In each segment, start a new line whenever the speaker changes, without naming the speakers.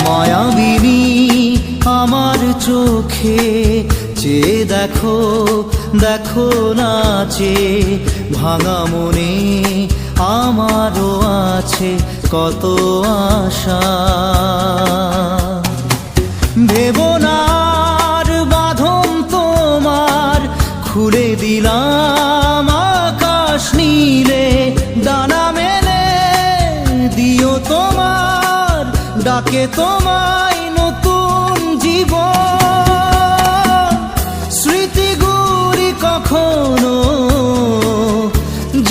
মায়াবিনী আমার চোখে চেয়ে দেখো, দেখো নাচে ভাঙা মনে আমারও আছে কত আশা। ভেবনার বাঁধন তোমার খুলে দিলাম আকাশ নীলে, ডানা মেলে দিও তোমার ডাকে তোমায় নতুন জীবন। স্মৃতিগুলি কখনো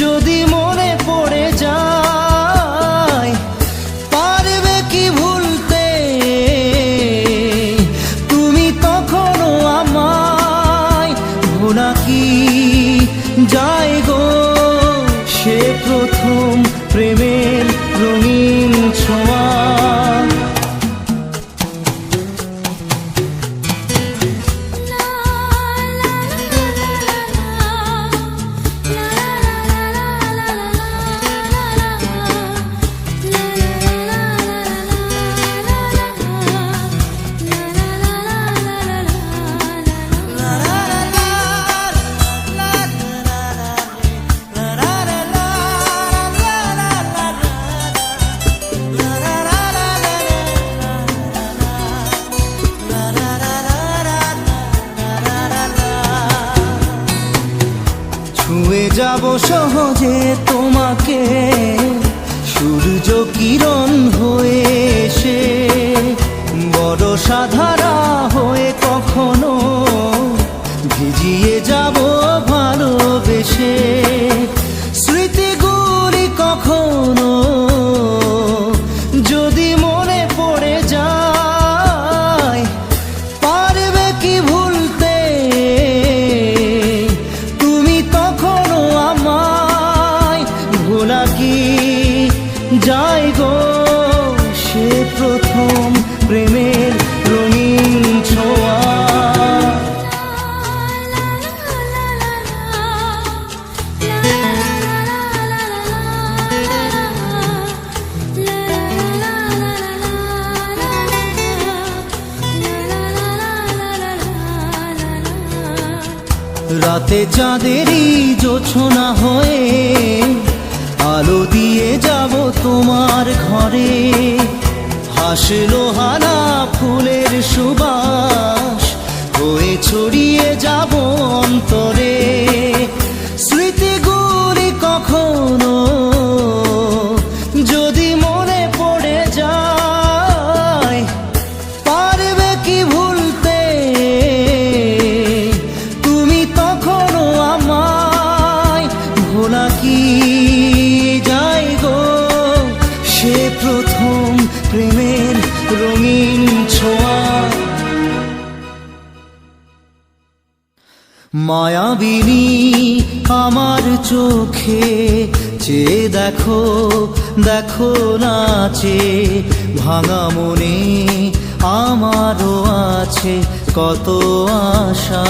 যদি মনে পড়ে যায়, পারবে কি ভুলতে তুমি তখনও আমায়? ভোলা কি যায় গো সে প্রথম প্রেমের রঙিন ছোঁয়া। ছুঁয়ে যাব সহজে তোমাকে সূর্য কিরণ হয়ে এসে, বরষা ধারা হয়ে কখনো ভিজিয়ে যাব ভালোবেসে। স্মৃতিগুলি কখনো যদি মনে পড়ে যায়, পারবে কি ভুলতে তুমি তখনও আমায়? ভোলা কি যায় গো সে প্রথম প্রেমের রঙিন ছোঁয়া। রাতে চাঁদেরই জোছনা হয়ে আলো দিয়ে যাব তোমার ঘরে, হাসলো হানা ফুলের সুবাস হয়ে ছড়িয়ে যাব অন্তরে। স্মৃতিগুলি কখনো যদি মনে পড়ে যায়, পারবে কি ভুলতে তুমি তখনও আমায়? ভোলা কি যায় গো সে প্রথম প্রেমের রঙিন ছোঁয়া। মায়াবিনী আমার চোখে চেয়ে দেখো, দেখো নাচে ভাঙা মনে আমারও আছে কত আশা।